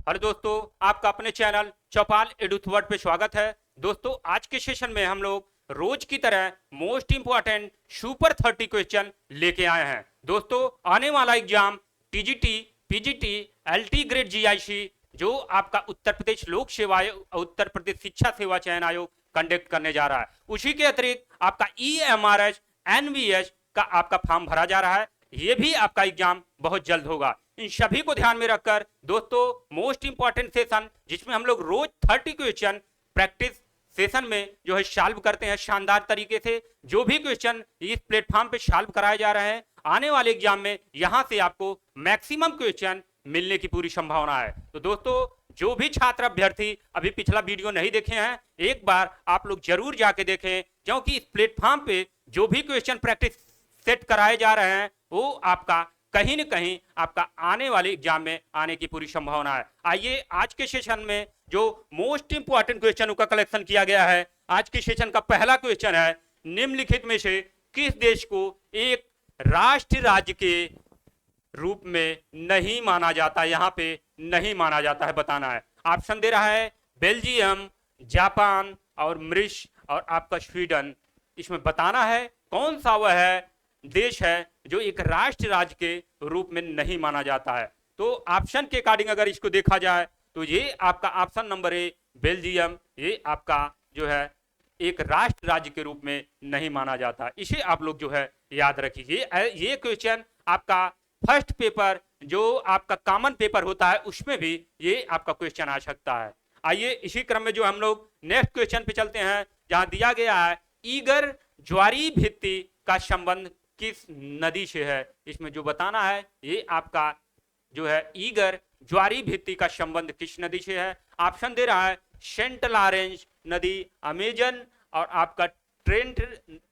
Hello दोस्तों, आपका अपने चैनल चौपाल एडुथवर्ड पे स्वागत है। दोस्तों, आज के सेशन में हम लोग रोज की तरह मोस्ट इंपॉर्टेंट सुपर 30 क्वेश्चन लेके आए हैं। दोस्तों, आने वाला exam TGT, PGT, LT grade GIC जो आपका उत्तर प्रदेश लोक सेवा आयोग, उत्तर प्रदेश शिक्षा सेवा चयन आयोग कंडक्ट करने जा रहा है। उसी के अतिरिक्त आपका ईएमआरएस, एनवीएस का आपका फॉर्म भरा जा रहा है। ये भी आपका एग्जाम बहुत जल्द होगा। इन सभी को ध्यान में रखकर दोस्तों, मोस्ट इंपॉर्टेंट सेशन जिसमें हम लोग रोज 30 क्वेश्चन प्रैक्टिस सेशन में जो है सॉल्व करते हैं शानदार तरीके से। जो भी क्वेश्चन इस प्लेटफॉर्म पे सॉल्व कराए जा रहे हैं, आने वाले एग्जाम में यहां से आपको मैक्सिमम क्वेश्चन मिलने की पूरी संभावना है। तो दोस्तों, जो भी छात्र अभ्यर्थी अभी पिछला वीडियो नहीं देखे हैं, एक बार आप लोग जरूर जाके देखें, क्योंकि इस प्लेटफॉर्म पे जो भी क्वेश्चन प्रैक्टिस सेट कराए जा रहे हैं वो आपका कहीं न कहीं आपका आने वाले एग्जाम में आने की पूरी संभावना है। आइए आज के सेशन में जो मोस्ट इंपॉर्टेंट क्वेश्चनों का कलेक्शन किया गया है। आज के सेशन का पहला क्वेश्चन है, निम्नलिखित में से किस देश को एक राष्ट्र राज्य के रूप में नहीं माना जाता? यहां पे नहीं माना जाता है, बताना है। ऑप्शन दे रहा है बेल्जियम, जापान और मॉरिशस और आपका स्वीडन। इसमें बताना है कौन सा वह है देश है जो एक राष्ट्र राज्य के रूप में नहीं माना जाता है। तो ऑप्शन के अकॉर्डिंग अगर इसको देखा जाए तो ये आपका ऑप्शन नंबर ए बेल्जियम, ये आपका जो है एक राष्ट्र राज्य के रूप में नहीं माना जाता। इसे आप लोग जो है याद रखिए। ये क्वेश्चन आपका फर्स्ट पेपर जो आपका कॉमन पेपर होता है उसमें भी ये आपका क्वेश्चन आ सकता है। आइए इसी क्रम में जो हम लोग नेक्स्ट क्वेश्चन पे चलते हैं, जहां दिया गया है ईगर ज्वारी भित्ति का संबंध किस नदी से है। इसमें जो बताना है ये आपका जो है ईगर ज्वारी भित्ति का संबंध किस नदी से है। ऑप्शन दे रहा है सेंट लॉरेंस नदी, अमेजन और आपका ट्रेंट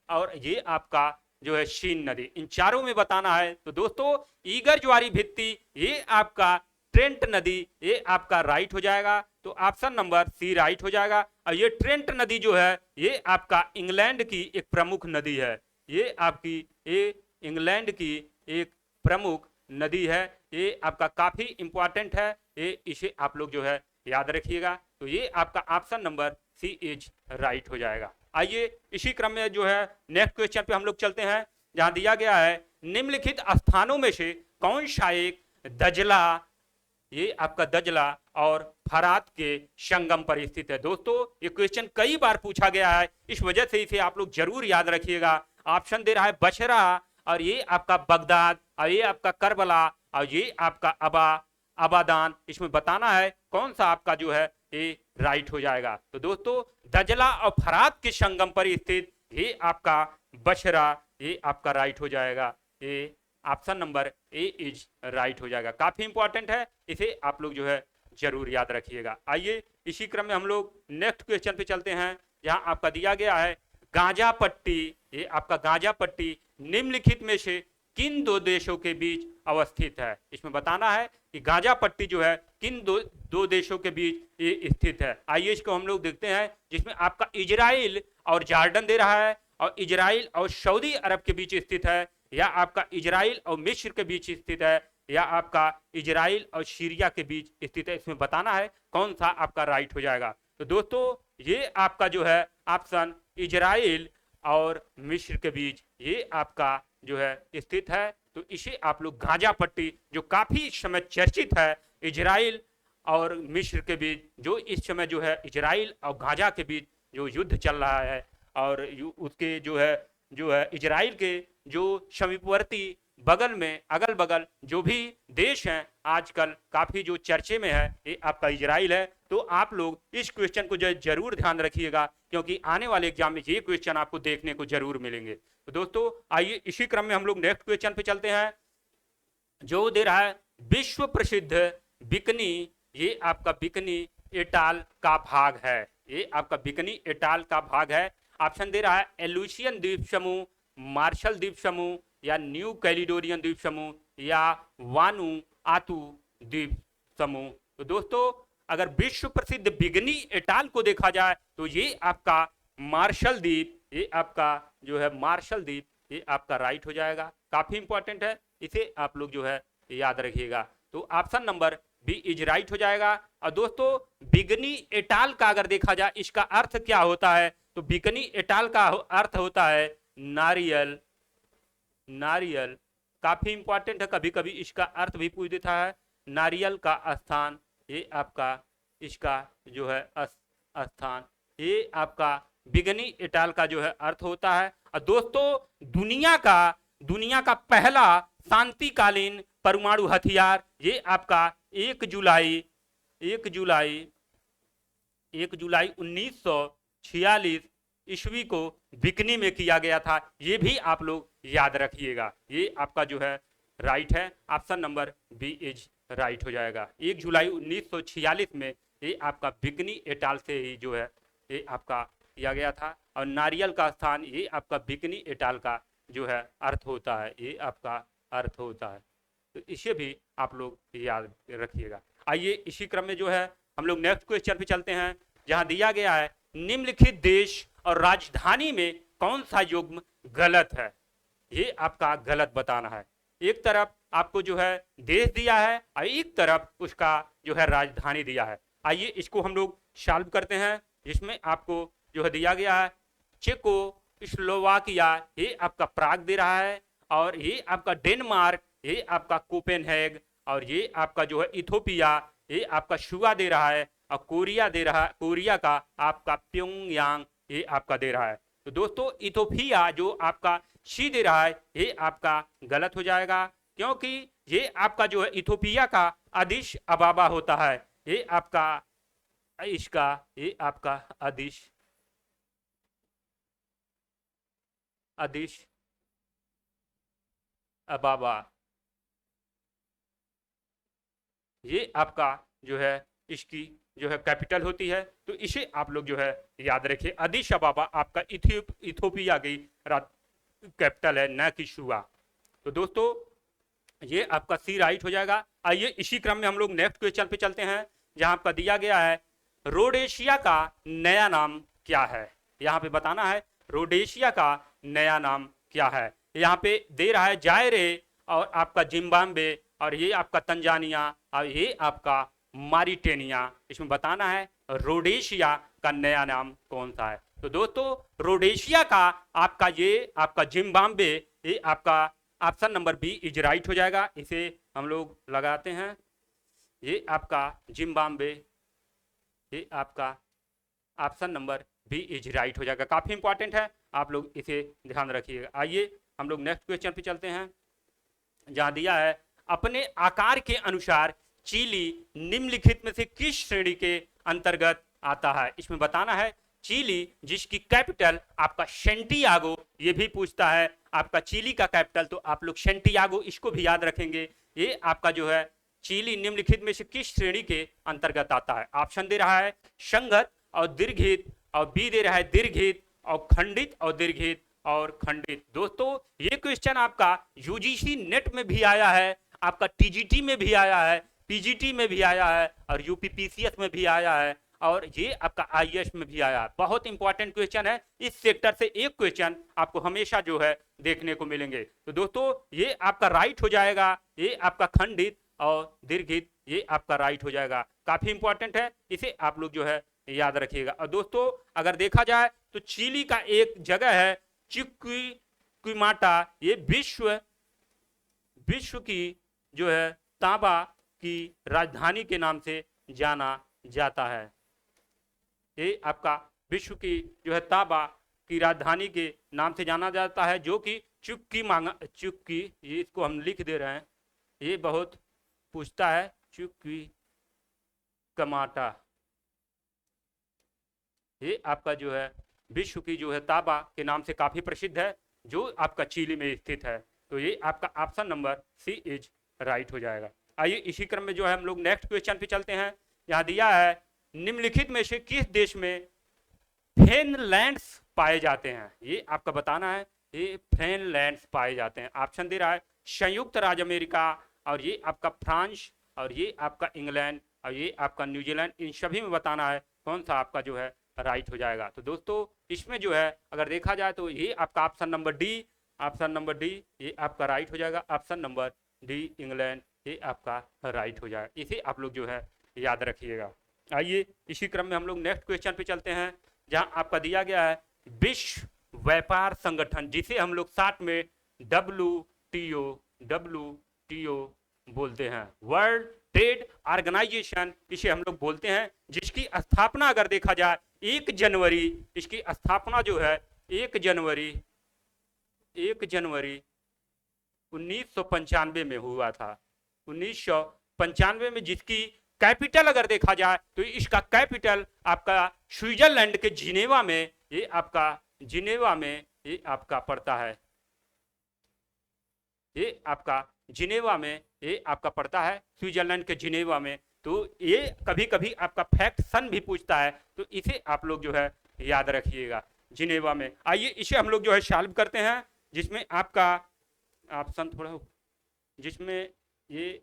और ये आपका जो है शीन नदी। इन चारों में बताना है। तो दोस्तों, ईगर ज्वारी भित्ति ये आपका ट्रेंट नदी, ये आपका राइट हो जाएगा। तो ऑप्शन नंबर सी राइट हो जाएगा। और ये ट्रेंट नदी जो है ये आपका इंग्लैंड की एक प्रमुख नदी है। ये आपकी ये इंग्लैंड की एक प्रमुख नदी है। ये आपका काफी इंपॉर्टेंट है, ये इसे आप लोग जो है याद रखिएगा। तो ये आपका option number C is right हो जाएगा। आइए इसी क्रम में जो है नेक्स्ट क्वेश्चन पे हम लोग चलते हैं, जहां दिया गया है निम्नलिखित स्थानों में से कौन सा एक दजला, ये आपका दजला और फरात के संगम पर स्थित है। दोस्तों, ये क्वेश्चन कई बार पूछा गया है, इस वजह से इसे आप लोग जरूर याद रखिएगा। ऑप्शन दे रहा है बशरा और ये आपका बगदाद और ये आपका करबला और ये आपका अबादान। इसमें बताना है कौन सा आपका जो है ये राइट हो जाएगा। तो दोस्तों, दजला और फरात के संगम पर स्थित ये आपका बशरा, ये आपका राइट हो जाएगा। ये option number A is right हो जाएगा। काफी इंपॉर्टेंट है, इसे आप लोग जो है जरूर याद रखिएगा। आइए इसी क्रम में हम लोग नेक्स्ट क्वेश्चन पे चलते हैं, जहां आपका दिया गया है गांजा पट्टी, ये आपका गांजा पट्टी निम्नलिखित में से किन दो देशों के बीच अवस्थित है। इसमें बताना है कि गांजा पट्टी जो है किन दो देशों के बीच ये स्थित है। आइए इसको हम लोग देखते हैं, जिसमें आपका इजराइल और जॉर्डन दे रहा है और इजराइल और सऊदी अरब के बीच स्थित है, या आपका इजराइल और मिस्र के बीच स्थित है, या आपका इजराइल और सीरिया के बीच स्थित है। इसमें बताना है कौन सा आपका राइट हो जाएगा। तो दोस्तों, ये आपका जो है ऑप्शन इजराइल और मिस्र के बीच ये आपका जो है स्थित है। तो इसे आप लोग गांजा पट्टी जो काफी इस समय चर्चित है, इजराइल और मिस्र के बीच जो इस समय जो है इजराइल और गांजा के बीच जो युद्ध चल रहा है, और उसके जो है इजराइल के जो समीपवर्ती बगल में अगल बगल जो भी देश हैं आजकल काफी जो चर्चे में है, ये आपका इजराइल है। तो आप लोग इस क्वेश्चन को जरूर ध्यान रखिएगा, क्योंकि आने वाले एग्जाम में ये क्वेश्चन आपको देखने को जरूर मिलेंगे। तो दोस्तों, आइए इसी क्रम में हम लोग नेक्स्ट क्वेश्चन पे चलते हैं, जो दे रहा है विश्व प्रसिद्ध बिकनी, ये आपका बिकनी एटाल का भाग है। ये आपका बिकनी एटाल का भाग है। ऑप्शन दे रहा है एलुसियन द्वीप समूह, मार्शल द्वीप समूह, या न्यू कैलिडोनियन द्वीप समूह, या वानु आतु द्वीप समूह। तो दोस्तों, अगर विश्व प्रसिद्ध बिगनी एटाल को देखा जाए तो ये आपका मार्शल द्वीप, ये आपका जो है मार्शल द्वीप, ये आपका राइट हो जाएगा। काफी इंपॉर्टेंट है, इसे आप लोग जो है याद रखिएगा। तो option number B is right हो जाएगा। और दोस्तों बिगनी एटाल का अगर देखा जाए इसका अर्थ क्या होता है, तो बिगनी एटाल का अर्थ होता है नारियल। नारियल काफी इंपॉर्टेंट है, कभी कभी इसका अर्थ भी पूछ देता है, नारियल का स्थान। ये आपका इसका जो है स्थान, ये आपका बिगनी एटाल का जो है अर्थ होता है। और दोस्तों दुनिया का पहला शांतिकालीन परमाणु हथियार ये आपका 1 जुलाई 1946 ईस्वी को बिकनी में किया गया था। ये भी आप लोग याद रखिएगा। ये आपका जो है राइट है, option number B is right हो जाएगा। 1 जुलाई 1946 में ये आपका बिकनी एटाल से ही जो है ये आपका किया गया था। और नारियल का स्थान ये आपका बिकनी एटाल का जो है अर्थ होता है, ये आपका अर्थ होता है। तो इसे भी आप लोग याद रखिएगा। आइए इसी क्रम में जो है हम लोग नेक्स्ट क्वेश्चन पे चलते हैं, जहां दिया गया है निम्नलिखित देश और राजधानी में कौन सा युग्म गलत है। ये आपका गलत बताना है। एक तरफ आपको जो है देश दिया है और एक तरफ उसका जो है राजधानी दिया है। आइए इसको हम लोग सॉल्व करते हैं, जिसमें आपको जो है दिया गया है चेको स्लोवाकिया, ये आपका प्राग दे रहा है, और ये आपका डेनमार्क, ये आपका कोपेनहेग, और ये आपका जो है इथोपिया, ये आपका शुआ दे रहा है, और कोरिया का आपका प्योंगयांग ये आपका दे रहा है। तो दोस्तों इथोपिया जो आपका सी दे रहा है ये आपका गलत हो जाएगा, क्योंकि ये आपका जो है इथोपिया का अदिश अबाबा होता है। ये आपका इसका ये आपका अदिश अबाबा, ये आपका जो है इसकी जो है कैपिटल होती है। तो इसे आप लोग जो है याद रखिए, अदिश अबाबा आपका इथोपिया की कैपिटल है, न कि शुआ। तो दोस्तों ये आपका सी राइट हो जाएगा। आइए इसी क्रम में हम लोग नेक्स्ट क्वेश्चन पे चलते हैं, जहां आपका दिया गया है रोडेशिया का नया नाम क्या है। यहाँ पे बताना है रोडेशिया का नया नाम क्या है। यहाँ पे दे रहा है जायरे, और आपका जिम्बाब्वे, और ये आपका तंजानिया, और ये आपका मारिटेनिया। इसमें बताना है रोडेशिया का नया नाम कौन सा है। तो दोस्तों रोडेशिया का आपका जिम्बाब्वे, ये आपका option number B is right हो जाएगा। इसे हम लोग लगाते हैं, ये आपका जिम्बाब्वे, ये आपका option number B is right हो जाएगा। काफी इंपॉर्टेंट है, आप लोग इसे ध्यान रखिएगा। आइए हम लोग नेक्स्ट क्वेश्चन पे चलते हैं, जहां दिया है अपने आकार के अनुसार चिली निम्नलिखित में से किस श्रेणी के अंतर्गत आता है। इसमें बताना है चिली जिसकी कैपिटल आपका सेंटियागो, ये भी पूछता है आपका चिली का कैपिटल, तो आप लोग सेंटियागो इसको भी याद रखेंगे। ये आपका जो है चिली निम्नलिखित में से किस श्रेणी के अंतर्गत आता है। ऑप्शन दे रहा है संघत और दीर्घित, और बी दे रहा है दीर्घित और खंडित, और दीर्घित और खंडित। दोस्तों ये क्वेश्चन आपका यूजीसी नेट में भी आया है, आपका टीजीटी में भी आया है, पीजीटी में भी आया है, और यूपीपीसीएस में भी आया है, और ये आपका आईएएस में भी आया है। बहुत इंपॉर्टेंट क्वेश्चन है, इस सेक्टर से एक क्वेश्चन आपको हमेशा जो है देखने को मिलेंगे। तो दोस्तों ये आपका राइट हो जाएगा, ये आपका खंडित और दीर्घित, ये आपका राइट हो जाएगा। काफी इंपॉर्टेंट है, इसे आप लोग जो है याद रखिएगा। और दोस्तों अगर देखा जाए तो चिली का एक जगह है चिक्विमाटा, ये विश्व की जो है तांबा की राजधानी के नाम से जाना जाता है। ये आपका विश्व की जो है तांबा की राजधानी के नाम से जाना जाता है, जो कि चुक्की, ये इसको हम लिख दे रहे हैं, ये बहुत पूछता है चिक्विमाटा। ये आपका जो है विश्व की जो है तांबा के नाम से काफी प्रसिद्ध है, जो आपका चिली में स्थित है। तो ये आपका option number C is right हो जाएगा। आइए इसी क्रम में जो है हम लोग नेक्स्ट क्वेश्चन पे चलते हैं। यहाँ दिया है निम्नलिखित में से किस देश में फेनलैंड्स पाए जाते हैं। ये आपका बताना है, ये फेनलैंड्स पाए जाते हैं। ऑप्शन दे रहा है संयुक्त राज्य अमेरिका, और ये आपका फ्रांस, और ये आपका इंग्लैंड, और ये आपका न्यूजीलैंड। इन सभी में बताना है कौन सा आपका जो है राइट हो जाएगा। तो दोस्तों इसमें जो है अगर देखा जाए तो ये आपका ऑप्शन नंबर डी ये आपका राइट हो जाएगा। ऑप्शन नंबर डी इंग्लैंड, ये आपका राइट हो जाएगा। इसे आप लोग जो है याद रखिएगा। आइए इसी क्रम में हम लोग नेक्स्ट क्वेश्चन पे चलते हैं, जहां आपका दिया गया है विश्व व्यापार संगठन, जिसे हम लोग साथ में WTO बोलते हैं, वर्ल्ड ट्रेड ऑर्गेनाइजेशन इसे हम लोग बोलते हैं, जिसकी स्थापना अगर देखा जाए 1 जनवरी, इसकी स्थापना जो है 1 जनवरी 1995 में हुआ था। 1995 में, जिसकी कैपिटल अगर देखा जाए तो इसका कैपिटल आपका स्विट्जरलैंड के जिनेवा में, ये आपका पड़ता है, ये आपका पड़ता है स्विट्जरलैंड के जिनेवा में। तो ये कभी कभी आपका फैक्ट सन भी पूछता है, तो इसे आप लोग जो है याद रखिएगा, जिनेवा में। आइए इसे हम लोग जो है सॉल्व करते हैं, जिसमें आपका ऑप्शन थोड़ा हो, जिसमें ये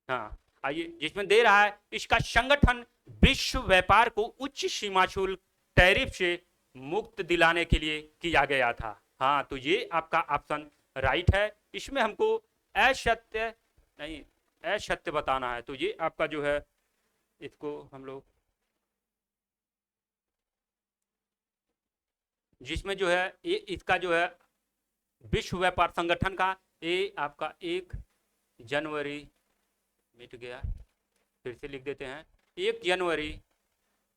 हाँ, आइए जिसमें दे रहा है इसका संगठन विश्व व्यापार को उच्च सीमा शुल्क टैरिफ से मुक्त दिलाने के लिए किया गया था। हाँ, तो ये आपका ऑप्शन राइट है। इसमें हमको असत्य बताना है, तो ये आपका जो है, इसको हम लोग, जिसमें जो है ये इसका जो है विश्व व्यापार संगठन का, ये आपका 1 जनवरी, मिट गया, फिर से लिख देते हैं, 1 जनवरी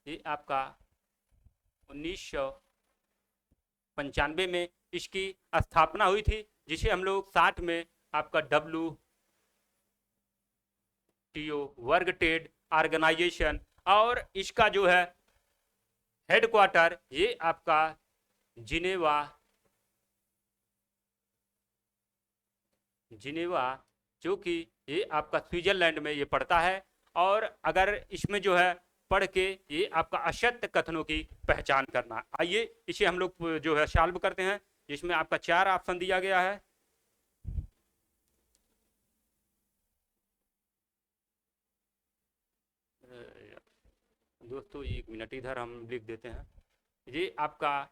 ये आपका 1995 में इसकी स्थापना हुई थी, जिसे हम लोग साथ में आपका WTO वर्ल्ड ट्रेड ऑर्गेनाइजेशन, और इसका जो है हेडक्वार्टर ये आपका जिनेवा जो कि ये आपका स्विट्जरलैंड में ये पड़ता है। और अगर इसमें जो है पढ़ के ये आपका असत्य कथनों की पहचान करना। आइए इसे हम लोग जो है सॉल्व करते हैं, जिसमें आपका 4 ऑप्शन दिया गया है। दोस्तों 1 मिनट इधर हम लिख देते हैं। ये आपका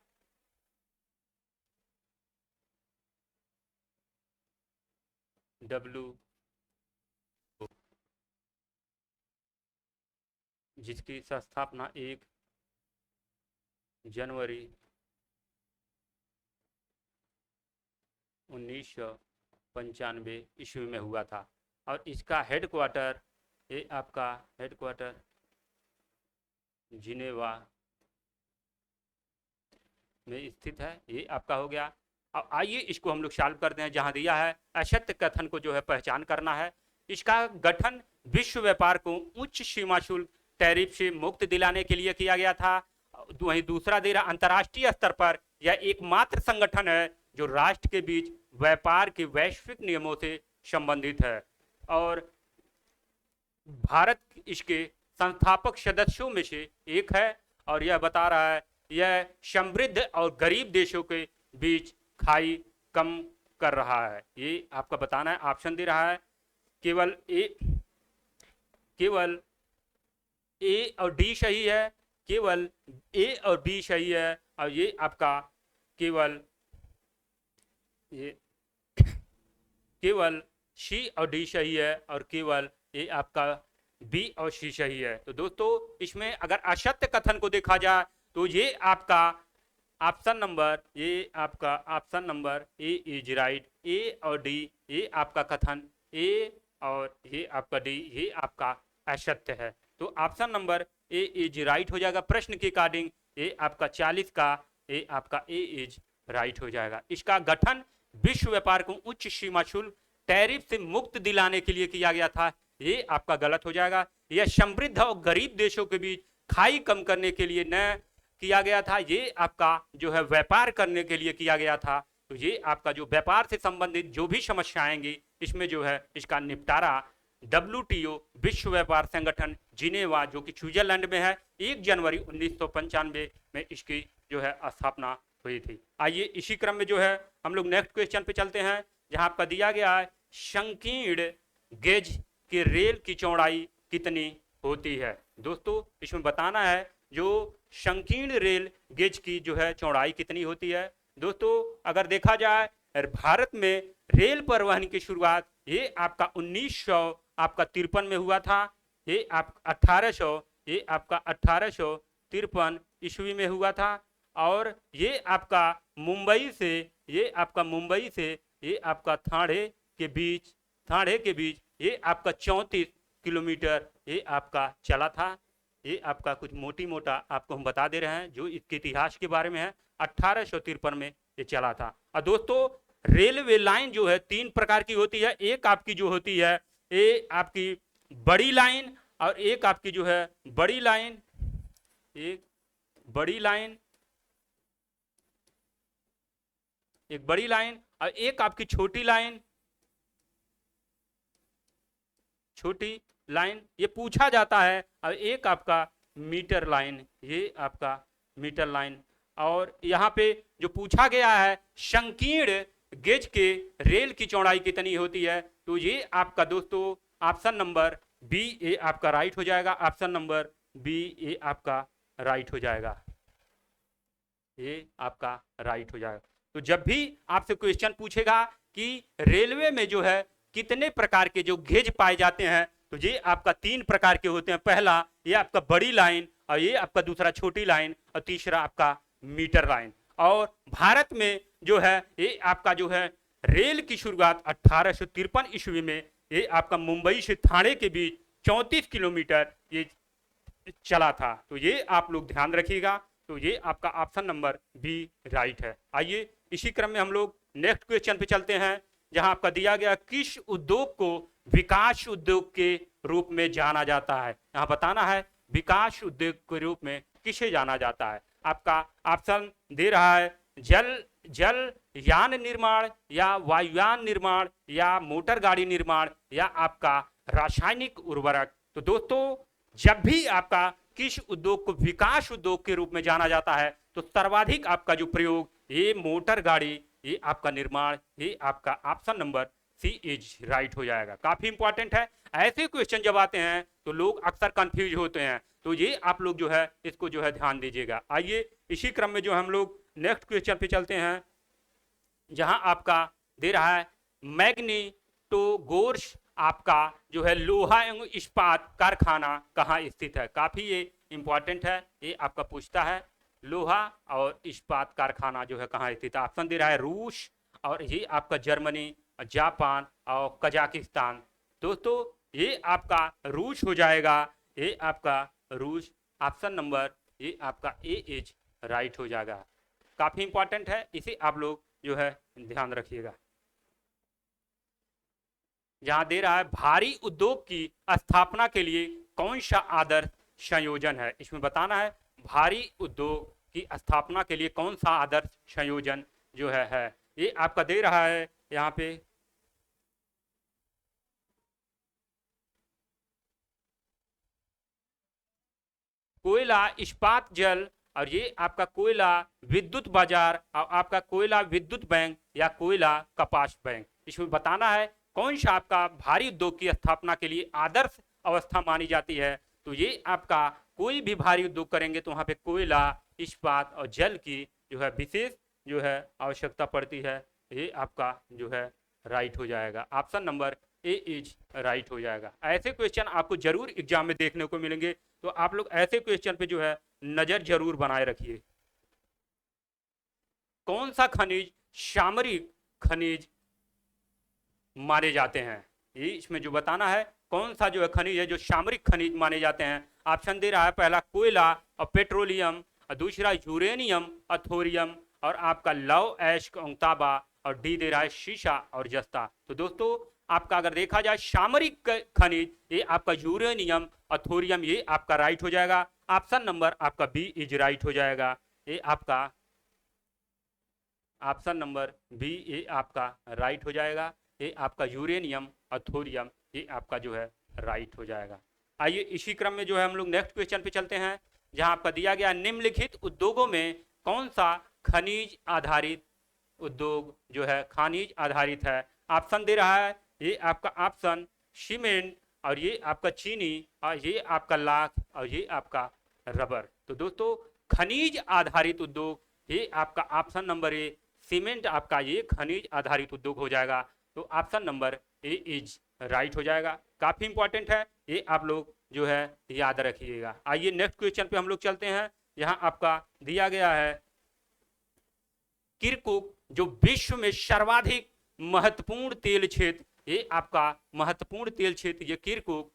जिसकी स्थापना 1 जनवरी 1995 ईस्वी में हुआ था, और इसका हेडक्वार्टर ये आपका हेडक्वार्टर जिनेवा में स्थित है। ये आपका हो गया। अब आइए इसको हम लोग सॉल्व करते हैं, जहां दिया है असत्य कथन को जो है पहचान करना है। इसका गठन विश्व व्यापार को उच्च सीमा शुल्क टैरिफ से मुक्त दिलाने के लिए किया गया था। वहीं दूसरा दे रहा, अंतर्राष्ट्रीय स्तर पर यह एकमात्र संगठन है जो राष्ट्र के बीच व्यापार के वैश्विक नियमों से संबंधित है, और भारत इसके संस्थापक सदस्यों में से एक है। और यह बता रहा है यह समृद्ध और गरीब देशों के बीच खाई कम कर रहा है। ये आपका बताना है। ऑप्शन दे रहा है केवल ए और डी सही है, केवल ए और बी सही है, और ये आपका केवल सी और डी सही है, और केवल ये आपका बी और सी सही है। तो दोस्तों इसमें अगर असत्य कथन को देखा जाए तो ये आपका option number A is right. A और डी ये आपका कथन, ए और ये आपका डी ये आपका असत्य है। तो option number A is right हो जाएगा। प्रश्न के अकॉर्डिंग ये आपका 40 का ये आपका ए इज राइट हो जाएगा। इसका गठन विश्व व्यापार को उच्च सीमा शुल्क टैरिफ से मुक्त दिलाने के लिए किया गया था, ये आपका गलत हो जाएगा। यह समृद्ध और गरीब देशों के बीच खाई कम करने के लिए न किया गया था, ये आपका जो है व्यापार करने के लिए किया गया था। तो ये आपका जो व्यापार से संबंधित जो भी समस्या आएंगी इसमें जो है इसका निपटारा WTO विश्व व्यापार संगठन जिनेवा जो कि स्विट्जरलैंड में है 1 जनवरी 1995 में इसकी जो है स्थापना हुई थी। आइए इसी क्रम में जो है हम लोग नेक्स्ट क्वेश्चन पे चलते हैं, जहां आपका दिया गया है संकीर्ण गेज के रेल की चौड़ाई कितनी होती है। दोस्तों इसमें बताना है जो संकीर्ण रेल गेज की जो है चौड़ाई कितनी होती है। दोस्तों अगर देखा जाए भारत में रेल परिवहन की शुरुआत ये आपका 1953 में हुआ था। ये आप 1853 ईस्वी में हुआ था। और ये आपका मुंबई से ये आपका थाणे के बीच ये आपका 34 किलोमीटर ये आपका चला था। ये आपका कुछ मोटी मोटा आपको हम बता दे रहे हैं जो इसके इतिहास के बारे में है। 1853 में ये चला था। और दोस्तों रेलवे लाइन जो है 3 प्रकार की होती है। एक आपकी जो होती है ये आपकी बड़ी लाइन, और एक आपकी जो है बड़ी लाइन, एक बड़ी लाइन और एक आपकी छोटी लाइन ये पूछा जाता है। और एक आपका मीटर लाइन, ये आपका मीटर लाइन। और यहाँ पे जो पूछा गया है संकीर्ण गेज के रेल की चौड़ाई कितनी होती है, तो ये आपका दोस्तों ऑप्शन नंबर बी ए आपका राइट हो जाएगा। ऑप्शन नंबर बी ए आपका राइट हो जाएगा। ये आपका राइट हो जाएगा। तो जब भी आपसे क्वेश्चन पूछेगा कि रेलवे में जो है कितने प्रकार के जो गेज पाए जाते हैं, तो ये आपका 3 प्रकार के होते हैं। पहला ये आपका बड़ी लाइन, और ये आपका दूसरा छोटी लाइन, और तीसरा आपका मीटर लाइन। और भारत में जो है ये आपका जो है रेल की शुरुआत 1853 ईस्वी में ये आपका मुंबई से थाने के बीच 34 किलोमीटर ये चला था। तो ये आप लोग ध्यान रखिएगा। तो ये आपका ऑप्शन नंबर बी राइट है। आइए इसी क्रम में हम लोग नेक्स्ट क्वेश्चन पे चलते हैं, जहां आपका दिया गया किस उद्योग को विकास उद्योग के रूप में जाना जाता है। यहाँ बताना है विकास उद्योग के रूप में किसे जाना जाता है। आपका ऑप्शन दे रहा है जल यान निर्माण, या वायुयान निर्माण, या मोटर गाड़ी निर्माण, या आपका रासायनिक उर्वरक। तो दोस्तों जब भी आपका किस उद्योग को विकास उद्योग के रूप में जाना जाता है, तो सर्वाधिक आपका जो प्रयोग ये मोटर गाड़ी, ये आपका निर्माण, ये आपका option number C is right हो जाएगा। काफी इंपॉर्टेंट है। ऐसे क्वेश्चन जब आते हैं तो लोग अक्सर कंफ्यूज होते हैं, तो ये आप लोग जो है इसको जो है ध्यान दीजिएगा। आइए इसी क्रम में जो हम लोग नेक्स्ट क्वेश्चन पे चलते हैं, जहां आपका दे रहा है मैग्नीटोगोर्स आपका जो है लोहा एवं इस्पात कारखाना कहाँ स्थित है। काफी ये इंपॉर्टेंट है। ये आपका पूछता है लोहा और इस्पात कारखाना जो है कहाँ स्थित है। ऑप्शन दे रहा है रूस, और ये आपका जर्मनी, जापान और कजाकिस्तान। दोस्तों ये आपका रूस हो जाएगा। ये आपका रूस। ऑप्शन नंबर ये आपका ए इज राइट हो जाएगा। काफी इंपॉर्टेंट है, इसे आप लोग जो है ध्यान रखिएगा। जहां दे रहा है भारी उद्योग की स्थापना के लिए कौन सा आदर्श संयोजन है। इसमें बताना है भारी उद्योग की स्थापना के लिए कौन सा आदर्श संयोजन जो है। ये आपका दे रहा है यहाँ पे कोयला इस्पात जल, और ये आपका कोयला विद्युत बाजार, और आपका कोयला विद्युत बैंक, या कोयला कपास बैंक। इसमें बताना है कौन सा आपका भारी उद्योग की स्थापना के लिए आदर्श अवस्था मानी जाती है। तो ये आपका कोई भी भारी उद्योग करेंगे तो वहां पे कोयला इस्पात और जल की जो है विशेष जो है आवश्यकता पड़ती है। ये आपका जो है राइट हो जाएगा। Option number A is right हो जाएगा। ऐसे क्वेश्चन आपको जरूर एग्जाम में देखने को मिलेंगे, तो आप लोग ऐसे क्वेश्चन पे जो है नजर जरूर बनाए रखिए। कौन सा खनिज सामरिक खनिज माने जाते हैं। ये इसमें जो बताना है कौन सा जो है खनिज है जो सामरिक खनिज माने जाते हैं। ऑप्शन दे रहा है पहला कोयला और पेट्रोलियम, और दूसरा यूरेनियम और थोरियम, और आपका लव एश्क तांबा, और डी दे रहा है शीशा और जस्ता। तो दोस्तों आपका अगर देखा जाए सामरिक खनिज ये आपका यूरेनियम और थोरियम, ये आपका राइट हो जाएगा। ऑप्शन नंबर आपका बी इज राइट हो जाएगा। ये आपका ऑप्शन नंबर बी ये आपका राइट हो जाएगा। ये आपका यूरेनियम और थोरियम ये आपका जो है राइट हो जाएगा। आइए इसी क्रम में जो है हम लोग नेक्स्ट क्वेश्चन पे चलते हैं, जहां आपका दिया गया निम्नलिखित उद्योगों में कौन सा खनिज आधारित उद्योग जो है खनिज आधारित है। ऑप्शन दे रहा है ये आपका ऑप्शन सीमेंट, और ये आपका चीनी, और ये आपका लाख, और ये आपका रबर। तो दोस्तों खनिज आधारित उद्योग ये आपका ऑप्शन नंबर ए सीमेंट आपका ये खनिज आधारित उद्योग हो जाएगा। तो option number A is right हो जाएगा। काफी इंपॉर्टेंट है, ये आप लोग जो है याद रखिएगा। आइए नेक्स्ट क्वेश्चन पे हम लोग चलते हैं। यहाँ आपका दिया गया है किरकुक जो विश्व में सर्वाधिक महत्वपूर्ण तेल क्षेत्र, ये आपका महत्वपूर्ण तेल क्षेत्र ये किरकुक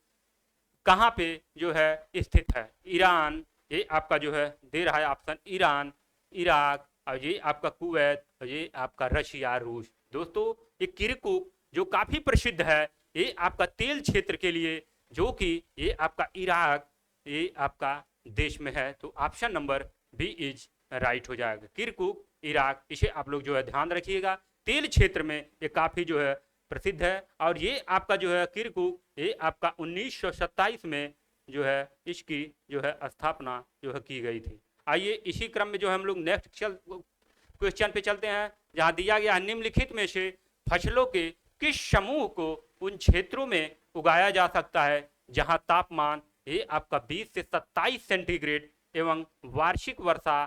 कहाँ पे जो है स्थित है? ईरान, ये आपका जो है दे रहा है ऑप्शन ईरान, इराक, और ये आपका कुवैत, और ये आपका रशिया, रूस। दोस्तों ये किरकुक जो काफी प्रसिद्ध है ये आपका तेल क्षेत्र के लिए, जो कि ये आपका इराक ये आपका देश में है। तो option number B is right हो जाएगा। किरकुक इराक, इसे आप लोग जो है ध्यान रखिएगा। तेल क्षेत्र में ये काफी जो है प्रसिद्ध है। और ये आपका जो है किरकुक ये आपका 1927 में जो है इसकी जो है स्थापना जो है की गई थी। आइए इसी क्रम में जो है हम लोग नेक्स्ट क्वेश्चन पे चलते हैं, जहां दिया गया निम्नलिखित में से फसलों के किस समूह को उन क्षेत्रों में उगाया जा सकता है जहां तापमान ये आपका 20 से 27 सेंटीग्रेड एवं वार्षिक वर्षा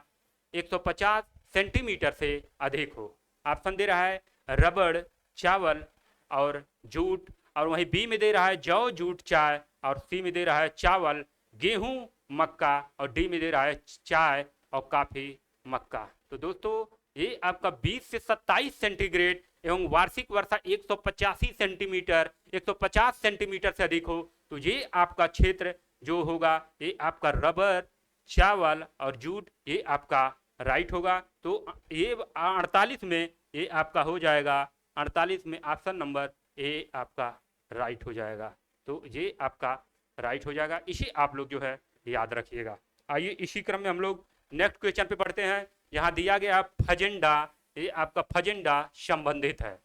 150 सेंटीमीटर से अधिक हो? ऑप्शन दे रहा है रबड़, चावल और जूट, और वहीं बी में दे रहा है जौ, जूट, चाय, और सी में दे रहा है चावल, गेहूं, मक्का, और डी में दे रहा है चाय और काफी, मक्का। तो दोस्तों ये आपका 20 से 27 सेंटीग्रेड एवं वार्षिक वर्षा 185 सेंटीमीटर 150 सेंटीमीटर से अधिक हो, तो ये आपका क्षेत्र जो होगा ये आपका रबर, चावल और जूट ये आपका राइट होगा। तो ये 48 में ये आपका हो जाएगा, 48 में ऑप्शन नंबर ए आपका राइट हो जाएगा। तो ये आपका राइट हो जाएगा, इसे आप लोग जो है याद रखिएगा। आइए इसी क्रम में हम लोग नेक्स्ट क्वेश्चन पे पढ़ते हैं। यहाँ दिया गया फजेंडा, ये आपका फजेंडा संबंधित है।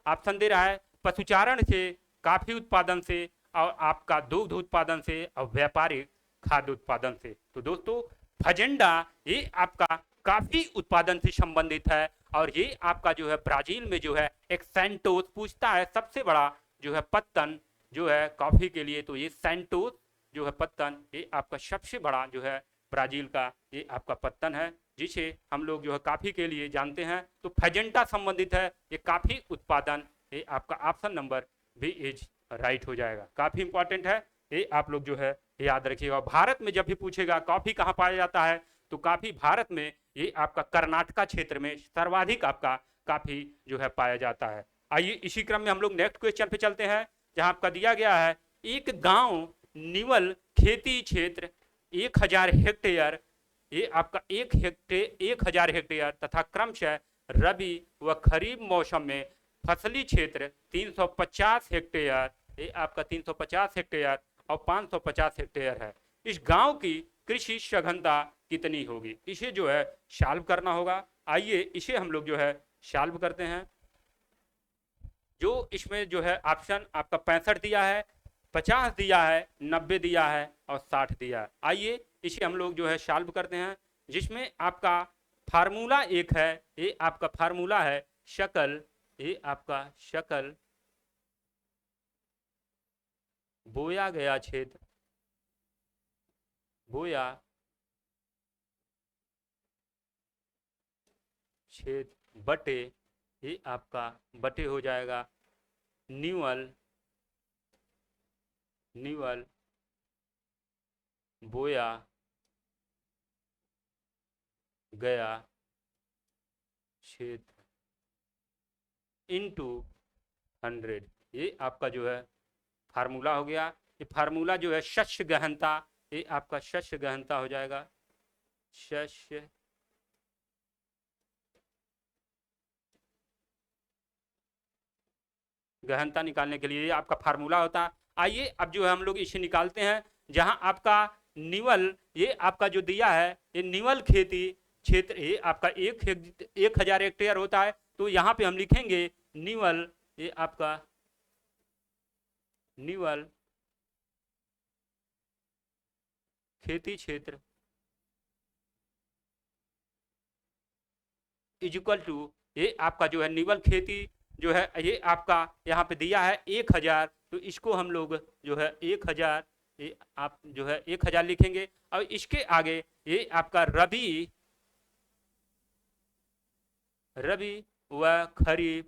ऑप्शन दे रहा है पशुचारण से, काफी उत्पादन से, और आपका दुग्ध उत्पादन से, और व्यापारिक खाद्य उत्पादन से। तो दोस्तों फजेंडा ये आपका काफी उत्पादन से संबंधित है, और ये आपका जो है ब्राजील में जो है एक सैंटोस पूछता है सबसे बड़ा जो है पत्तन जो है कॉफी के लिए, तो ये सैंटोस जो है पत्तन ये आपका सबसे बड़ा जो है ब्राजील का ये आपका पत्तन है, जिसे हम लोग जो है काफी के लिए जानते हैं। तो फजेंटा संबंधित है ये काफी उत्पादन, ये आपका option number B is right हो जाएगा। काफी इंपॉर्टेंट है, ये आप लोग जो है याद रखिएगा। भारत में जब भी पूछेगा कॉफी कहाँ पाया जाता है, तो काफी भारत में ये आपका कर्नाटका क्षेत्र में सर्वाधिक आपका काफी जो है पाया जाता है। आइए इसी क्रम में हम लोग नेक्स्ट क्वेश्चन पे चलते हैं, जहां आपका दिया गया है एक गांव निवल खेती क्षेत्र 1000 हेक्टेयर, ये आपका 1000 हेक्टेयर तथा क्रमशः रबी व खरीफ मौसम में फसली क्षेत्र 350 हेक्टेयर, ये आपका 350 हेक्टेयर और 550 हेक्टेयर है। इस गांव की कृषि सघनता कितनी होगी? इसे जो है सॉल्व करना होगा। आइए इसे हम लोग जो है सॉल्व करते हैं। जो इसमें जो है ऑप्शन आपका 65 दिया है, 50 दिया है, 90 दिया है और 60 दिया है। आइए इसे हम लोग जो है सॉल्व करते हैं, जिसमें आपका फार्मूला एक है, ये आपका फार्मूला है शकल, ये आपका शकल बोया गया क्षेत्र, बोया क्षेत्र बटे, ये आपका बटे हो जाएगा न्यूअल, न्यूअल बोया गया क्षेत्र इनटू 100। ये आपका जो है फार्मूला हो गया। ये फार्मूला जो है शस्य गहनता, ये आपका शस्य गहनता हो जाएगा, शस्य गहनता निकालने के लिए आपका फार्मूला होता है। आइए अब जो है हम लोग इसे निकालते हैं, जहां आपका निवल ये आपका जो दिया है ये निवल खेती क्षेत्र ये आपका 1000 हेक्टेयर होता है, तो यहाँ पे हम लिखेंगे निवल, ये आपका निवल खेती क्षेत्र इज इक्वल टू, ये आपका जो है निवल खेती जो है ये आपका यहाँ पे दिया है 1000, तो इसको हम लोग जो है 1000 ये आप जो है 1000 लिखेंगे, और इसके आगे ये आपका रबी रबी व खरीफ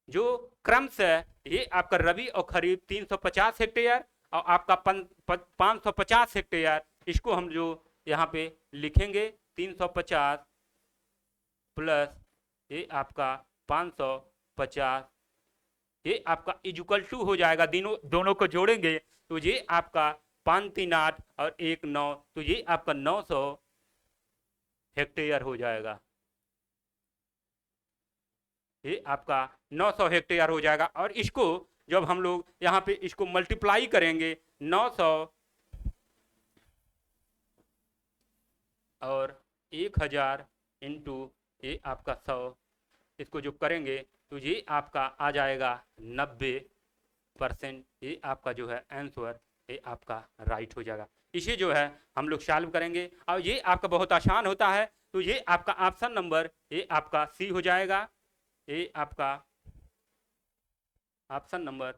जो क्रम से, ये आपका रबी और खरीफ 350 हेक्टेयर और आपका 550 हेक्टेयर, इसको हम जो यहाँ पे लिखेंगे 350 प्लस ये आपका 550, ये आपका इक्वल टू हो जाएगा, दोनों को जोड़ेंगे तो ये आपका 538 और 19, तो ये आपका 900 हेक्टेयर हो जाएगा। ये आपका 900 हेक्टेयर हो जाएगा। और इसको जब हम लोग यहाँ पे इसको मल्टीप्लाई करेंगे 900 और 1000 इंटू ये आपका 100, इसको जो करेंगे तो ये आपका आ जाएगा 90%। ये आपका जो है आंसर ये आपका राइट हो जाएगा। इसे जो है हम लोग सॉल्व करेंगे और ये आपका बहुत आसान होता है। तो ये आपका ऑप्शन नंबर ये आपका सी हो जाएगा। ये आपका ऑप्शन नंबर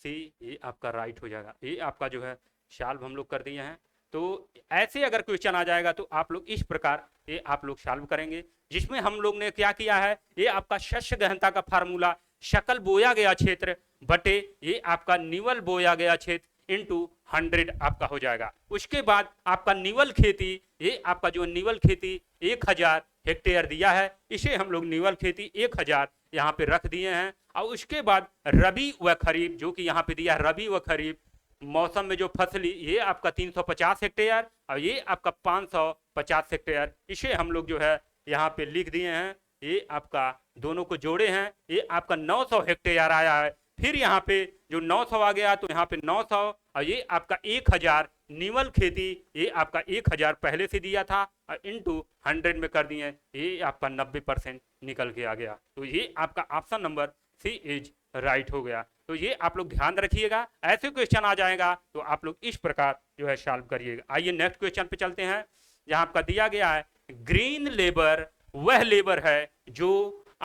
सी ये आपका राइट हो जाएगा। ये आपका जो है सॉल्व हम लोग कर दिए हैं। तो ऐसे अगर क्वेश्चन आ जाएगा तो आप लोग इस प्रकार ये आप लोग सॉल्व करेंगे, जिसमें हम लोग ने क्या किया है, ये आपका शस्य गहनता का फार्मूला शकल बोया गया क्षेत्र बटे ये आपका निवल बोया गया क्षेत्र इंटू 100 आपका हो जाएगा। उसके बाद आपका निवल खेती, ये आपका जो निवल खेती 1000 हेक्टेयर दिया है, इसे हम लोग निवल खेती 1000 यहाँ पे रख दिए हैं। और उसके बाद रबी व खरीफ जो कि यहाँ पे दिया है, रबी व खरीफ मौसम में जो फसली, ये आपका 350 हेक्टेयर और ये आपका 550 हेक्टेयर, इसे हम लोग जो है यहाँ पे लिख दिए हैं। ये आपका दोनों को जोड़े हैं, ये आपका 900 हेक्टेयर आया है। फिर यहाँ पे जो 900 आ गया तो यहाँ पे 900 और ये आपका 1000 निवल खेती, ये आपका 1000 पहले से दिया था और इंटू 100 में कर दिए, ये आपका 90% निकल के आ गया। तो ये आपका option number C is right हो गया। तो ये आप लोग ध्यान रखिएगा, ऐसे क्वेश्चन आ जाएगा तो आप लोग इस प्रकार जो है सॉल्व करिएगा। आइए नेक्स्ट क्वेश्चन पे चलते हैं, जहां आपका दिया गया है ग्रीन लेबर वह लेबर है जो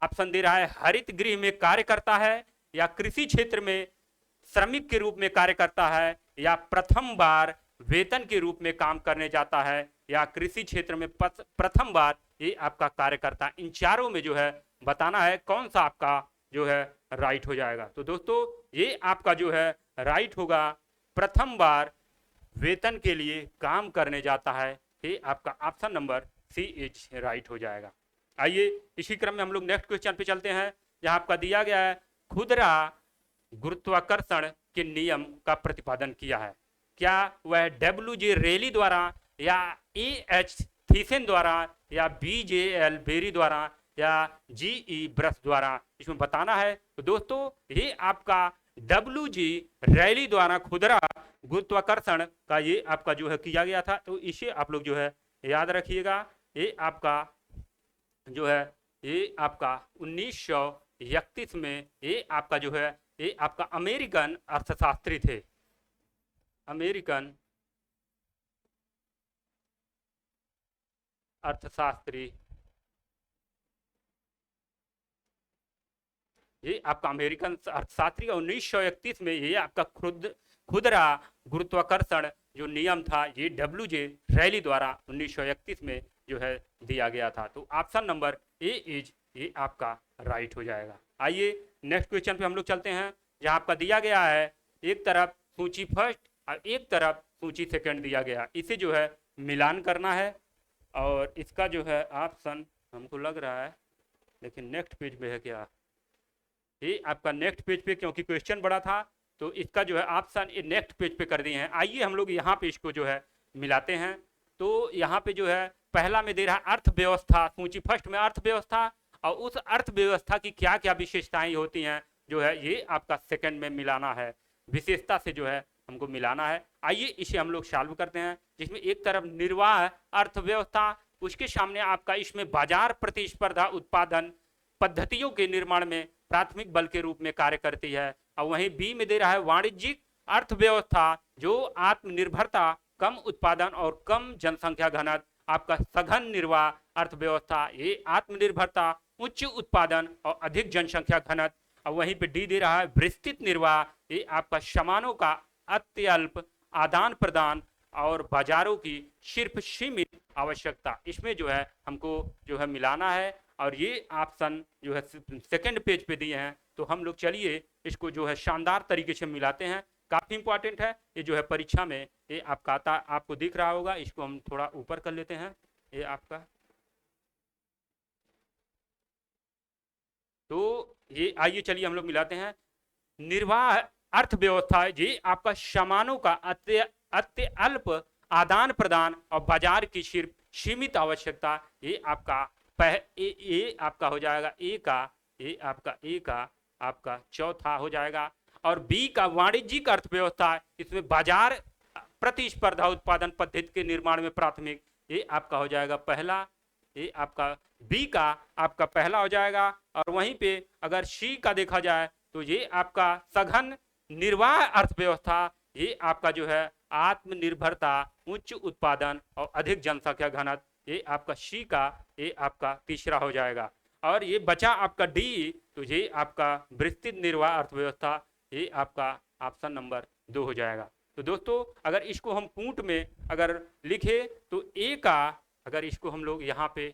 ऑप्शन दे रहा है हरित गृह में कार्य करता है या कृषि क्षेत्र में श्रमिक के रूप में कार्य करता है या प्रथम बार वेतन के रूप में काम करने जाता है या कृषि क्षेत्र में प्रथम बार ये आपका कार्य करता है। इन चारों में जो है बताना है कौन सा आपका जो है राइट हो जाएगा। तो दोस्तों ये आपका जो है राइट होगा, प्रथम बार वेतन के लिए काम करने जाता है, ये आपका option number C is right हो जाएगा। आइए इसी क्रम में हम लोग नेक्स्ट क्वेश्चन पे चलते हैं, जहां आपका दिया गया है खुदरा गुरुत्वाकर्षण के नियम का प्रतिपादन किया है। क्या वह WJ रेली द्वारा या AH थीसेन द्वारा या BJL बेरी द्वारा या GE ब्रश द्वारा, इसमें बताना है। तो दोस्तों ये आपका WG रैली द्वारा खुदरा गुरुत्वाकर्षण का ये आपका जो है किया गया था, तो इसे आप लोग जो है याद रखिएगा। ये आपका जो है ये आपका 1931 में ये आपका जो है ये आपका अमेरिकन अर्थशास्त्री थे, अमेरिकन अर्थशास्त्री, ये आपका अमेरिकन अर्थशास्त्री 1931 में ये आपका खुदरा गुरुत्वाकर्षण जो नियम था ये WJ रैली द्वारा 1931 में जो है दिया गया था। तो ऑप्शन नंबर ए इज ये आपका राइट हो जाएगा। आइए नेक्स्ट क्वेश्चन पे हम लोग चलते हैं, जहां आपका दिया गया है एक तरफ सूची फर्स्ट और एक तरफ सूची सेकंड दिया गया, इसे जो है मिलान करना है। और इसका जो है ऑप्शन हमको लग रहा है, लेकिन नेक्स्ट पेज पे है क्या, ये आपका नेक्स्ट पेज पे, क्योंकि क्वेश्चन बड़ा था तो इसका जो है ऑप्शन ये नेक्स्ट पेज पे कर दिए हैं। आइए हम लोग यहाँ पे इसको जो है मिलाते हैं। तो यहाँ पे जो है पहला में दे रहा है अर्थव्यवस्था, सूची फर्स्ट में अर्थव्यवस्था, और उस अर्थव्यवस्था की क्या क्या विशेषताएं होती हैं जो है ये आपका सेकंड में मिलाना है, विशेषता से जो है हमको मिलाना है। आइए इसे हम लोग सॉल्व करते हैं, जिसमें एक तरफ निर्वाह अर्थव्यवस्था, उसके सामने आपका इसमें बाजार प्रतिस्पर्धा उत्पादन पद्धतियों के निर्माण में प्राथमिक बल के रूप में कार्य करती है। और वहीं बी में दे रहा है वाणिज्यिक अर्थव्यवस्था जो आत्मनिर्भरता, कम उत्पादन और कम जनसंख्या घनत्व, आपका सघन निर्वाह अर्थव्यवस्था ये आत्मनिर्भरता, उच्च उत्पादन और अधिक जनसंख्या घनत्व। और वहीं पे डी दे रहा है विस्तृत निर्वाह, ये आपका सामानों का अत्यल्प आदान प्रदान और बाजारों की सिर्फ सीमित आवश्यकता, इसमें जो है हमको जो है मिलाना है। और ये ऑप्शन जो है सेकंड पेज पे दिए हैं, तो हम लोग चलिए इसको जो है शानदार तरीके से मिलाते हैं। काफी इंपॉर्टेंट है ये जो है परीक्षा में, ये आपका आता आपको दिख रहा होगा, इसको हम थोड़ा ऊपर कर लेते हैं। ये आपका, तो ये आइए चलिए हम लोग मिलाते हैं। निर्वाह अर्थव्यवस्था, ये आपका सामानों का अत्यल्प आदान प्रदान और बाजार की सिर्फ सीमित आवश्यकता, ये आपका ये आपका हो जाएगा ए का, ये आपका ए का आपका चौथा हो जाएगा। और बी का वाणिज्यिक अर्थव्यवस्था, इसमें बाजार प्रतिस्पर्धा उत्पादन पद्धति के निर्माण में प्राथमिक, ये आपका हो जाएगा पहला, ये आपका बी का आपका पहला हो जाएगा। और वहीं पे अगर सी का देखा जाए तो ये आपका सघन निर्वाह अर्थव्यवस्था, ये आपका जो है आत्मनिर्भरता, उच्च उत्पादन और अधिक जनसंख्या घनत्व, ये आपका सी का ये आपका तीसरा हो जाएगा। और ये बचा आपका डी, तो ये आपका विस्तृत निर्वाह अर्थव्यवस्था, ये आपका ऑप्शन नंबर 2 हो जाएगा। तो दोस्तों अगर इसको हम कूट में अगर लिखे तो ए का, अगर इसको हम लोग यहाँ पे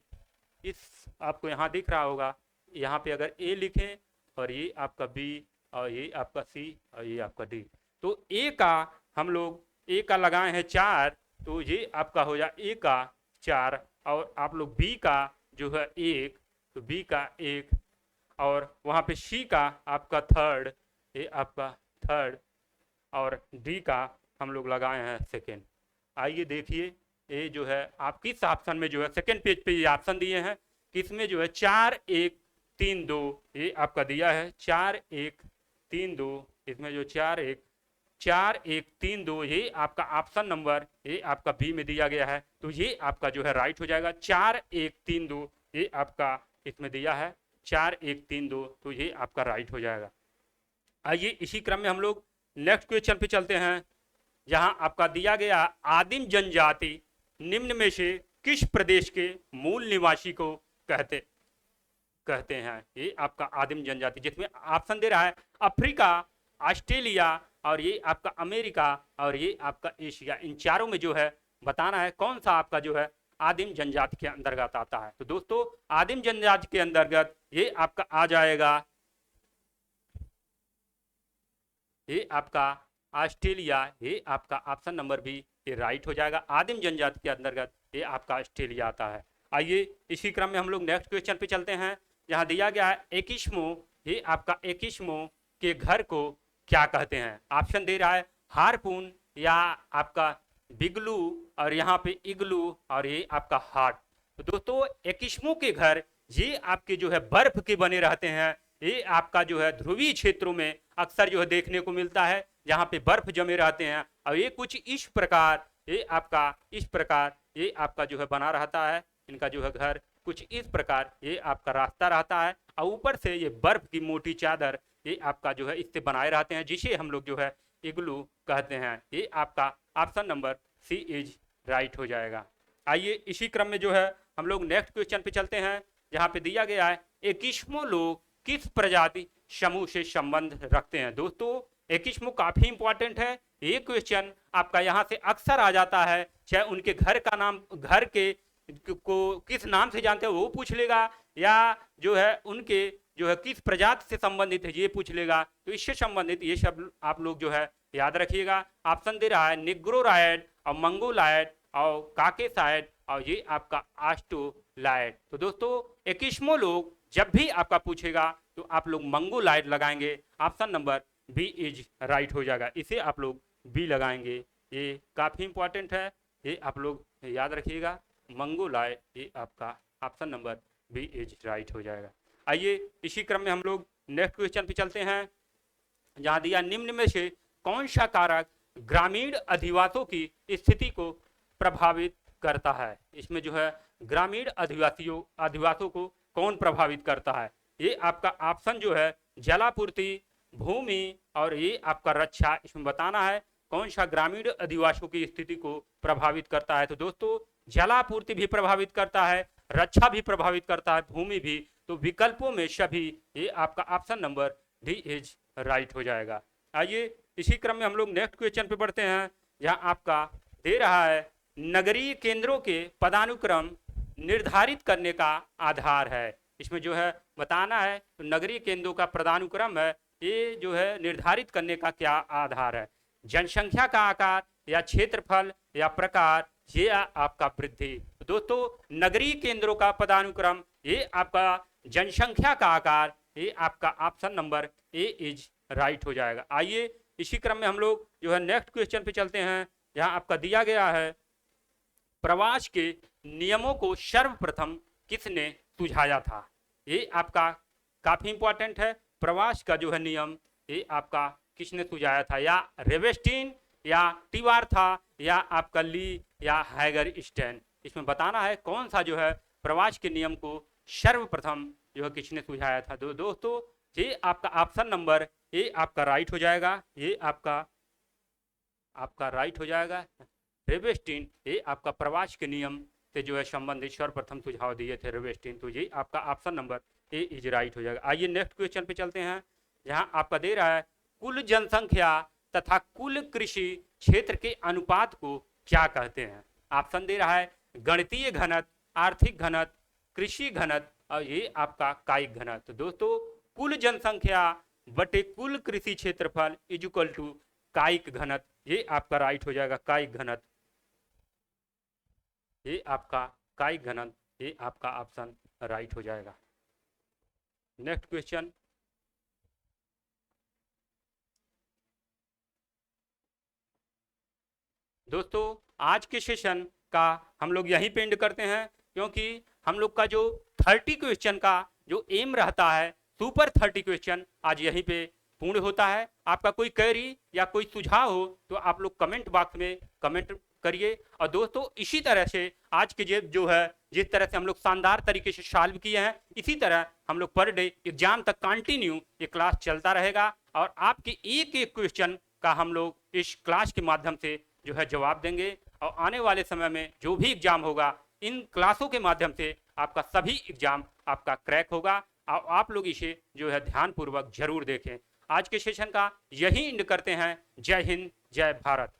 इस आपको यहाँ दिख रहा होगा, यहाँ पे अगर ए लिखें और ये आपका बी और ये आपका सी और ये आपका डी, तो ए का हम लोग ए का लगाए हैं 4, तो ये आपका हो जाए ए का 4। और आप लोग बी का जो है 1, तो बी का 1, और वहाँ पे सी का आपका 3rd, ये आपका 3rd, और डी का हम लोग लगाए हैं 2nd। आइए देखिए ये जो है आप किस ऑप्शन में जो है सेकंड पेज पे ये ऑप्शन दिए हैं, किसमें जो है 4 1 3 2 ये आपका दिया है 4 1 3 2, इसमें जो 4 1 3 2 ये आपका ऑप्शन नंबर ये आपका बी में दिया गया है, तो ये आपका जो है राइट हो जाएगा। 4 1 3 2 ये आपका इसमें दिया है 4 1 3 2, तो ये आपका राइट हो जाएगा। आइए इसी क्रम में हम लोग नेक्स्ट क्वेश्चन पे चलते हैं, जहां आपका दिया गया आदिम जनजाति निम्न में से किस प्रदेश के मूल निवासी को कहते हैं। ये आपका आदिम जनजाति, जिसमें ऑप्शन दे रहा है अफ्रीका, ऑस्ट्रेलिया और ये आपका अमेरिका और ये आपका एशिया। इन चारों में जो है बताना है कौन सा आपका जो है आदिम जनजाति के अंतर्गत आता है। तो दोस्तों आदिम जनजाति के अंतर्गत ये आपका आ जाएगा, ये आपका ऑस्ट्रेलिया, ये आपका ऑप्शन नंबर बी ये राइट हो जाएगा। आदिम जनजाति के अंतर्गत ये आपका ऑस्ट्रेलिया आता है। आइए इसी क्रम में हम लोग नेक्स्ट क्वेश्चन पे चलते हैं, जहां दिया गया है एकिस्मो, ये आपका एकिस्मो के घर को क्या कहते हैं। ऑप्शन दे रहा है हारपून या आपका बिगलू और यहाँ पे इग्लू और ये आपका हार्ट। तो दोस्तों एकिस्मो के घर ये आपके जो है बर्फ के बने रहते हैं, ये आपका जो है ध्रुवीय क्षेत्रों में अक्सर जो है देखने को मिलता है, जहाँ पे बर्फ जमे रहते हैं। और ये कुछ इस प्रकार ये आपका जो है बना रहता है, इनका जो है घर कुछ इस प्रकार ये आपका रास्ता रहता है, और ऊपर से ये बर्फ की मोटी चादर ये आपका जो है इससे बनाए रहते हैं, जिसे हम लोग जो है इग्लू कहते हैं। ये आपका option number C is right हो जाएगा। आइए इसी क्रम में जो है हम लोग नेक्स्ट क्वेश्चन पे चलते हैं, जहाँ पे दिया गया है एकिस्मो लोग किस प्रजाति समूह से संबंध रखते हैं। दोस्तों एकिस्मो काफी इंपॉर्टेंट है, ये क्वेश्चन आपका यहाँ से अक्सर आ जाता है, चाहे उनके घर का नाम, घर के को किस नाम से जानते हैं वो पूछ लेगा, या जो है उनके जो है किस प्रजाति से संबंधित है ये पूछ लेगा। तो इससे संबंधित ये सब आप लोग जो है याद रखिएगा। ऑप्शन दे रहा है निग्रोरायड और मंगोलायड और काकेसायड और ये आपका आस्ट्रोलायड। तो दोस्तों एकिस्मो लोग जब भी आपका पूछेगा तो आप लोग मंगोलायड लगाएंगे, option number B is right हो जाएगा। इसे आप लोग बी लगाएंगे, ये काफी इंपॉर्टेंट है, ये आप लोग याद रखिएगा मंगोलायड, ये आपका option number B is right हो जाएगा। आइए इसी क्रम में हम लोग नेक्स्ट क्वेश्चन पे चलते हैं, जहां दिया निम्न में से कौन सा कारक ग्रामीण अधिवासों की स्थिति को प्रभावित करता है। इसमें जो है ग्रामीण अधिवासों को कौन प्रभावित करता है। ये आपका ऑप्शन जो है जलापूर्ति, भूमि और ये आपका रक्षा। इसमें बताना है कौन सा ग्रामीण अधिवासियों की स्थिति को प्रभावित करता है। तो दोस्तों जलापूर्ति भी प्रभावित करता है, रक्षा भी प्रभावित करता है, भूमि भी। तो विकल्पों में सभी ये आपका option number D is right हो जाएगा। आइए इसी क्रम में हम लोग नेक्स्ट क्वेश्चन पे बढ़ते हैं, जहां आपका दे रहा है नगरीय केंद्रों के पदानुक्रम निर्धारित करने का आधार है। इसमें जो है बताना है तो नगरीय केंद्रों का पदानुक्रम है, ये जो है निर्धारित करने का क्या आधार है। जनसंख्या का आकार या क्षेत्रफल या प्रकार, ये आपका वृद्धि। दोस्तों नगरीय केंद्रों का पदानुक्रम, ये आपका जनसंख्या का आकार, ये आपका option number A is right हो जाएगा। आइए इसी क्रम में हम लोग जो है नेक्स्ट क्वेश्चन पे चलते हैं। यहाँ आपका दिया गया है प्रवास के नियमों को सर्वप्रथम किसने सुझाया था। ये आपका काफी इंपॉर्टेंट है। प्रवास का जो है नियम, ये आपका किसने सुझाया था, या रेवेस्टीन या टीवार था या आपका ली या हैगर स्टैन। इसमें बताना है कौन सा जो है प्रवास के नियम को सर्वप्रथम जो है किसने सुझाया था। दोस्तों ये आपका ऑप्शन नंबर ए आपका राइट हो जाएगा। ये आपका राइट हो जाएगा। रेवेस्टीन, ये आपका प्रवास के नियम से जो है संबंधित सर्वप्रथम सुझाव दिए थे रेवेस्टीन, तो ये आपका option number A is right हो जाएगा। आइए नेक्स्ट क्वेश्चन पे चलते हैं। यहाँ आपका दे रहा है कुल जनसंख्या तथा कुल कृषि क्षेत्र के अनुपात को क्या कहते हैं। ऑप्शन दे रहा है गणितीय घनत्व, आर्थिक घनत्व, कृषि घनत्व और ये आपका कायिक घनत्व। दोस्तों कुल जनसंख्या बटे कुल कृषि क्षेत्रफल इज इक्वल टू कायिक घनत्व, ये आपका राइट हो जाएगा। कायिक घनत्व, ये आपका कायिक घनत्व, ये आपका ऑप्शन राइट हो जाएगा। Next question. दोस्तों आज के सेशन का हम लोग यहीं पे एंड करते हैं, क्योंकि हम लोग का जो 30 क्वेश्चन का जो एम रहता है, सुपर 30 क्वेश्चन आज यहीं पे पूर्ण होता है। आपका कोई क्वेरी या कोई सुझाव हो तो आप लोग कमेंट बॉक्स में कमेंट करिए। और दोस्तों इसी तरह से आज के जो है जिस तरह से हम लोग शानदार तरीके से सॉल्व किए हैं, इसी तरह हम लोग पर डे एग्जाम तक कंटिन्यू ये क्लास चलता रहेगा और आपके एक एक क्वेश्चन का हम लोग इस क्लास के माध्यम से जो है जवाब देंगे। और आने वाले समय में जो भी एग्जाम होगा, इन क्लासों के माध्यम से आपका सभी एग्जाम आपका क्रैक होगा। और आप लोग इसे जो है ध्यानपूर्वक जरूर देखें। आज के सेशन का यही एंड करते हैं। जय हिंद, जय भारत।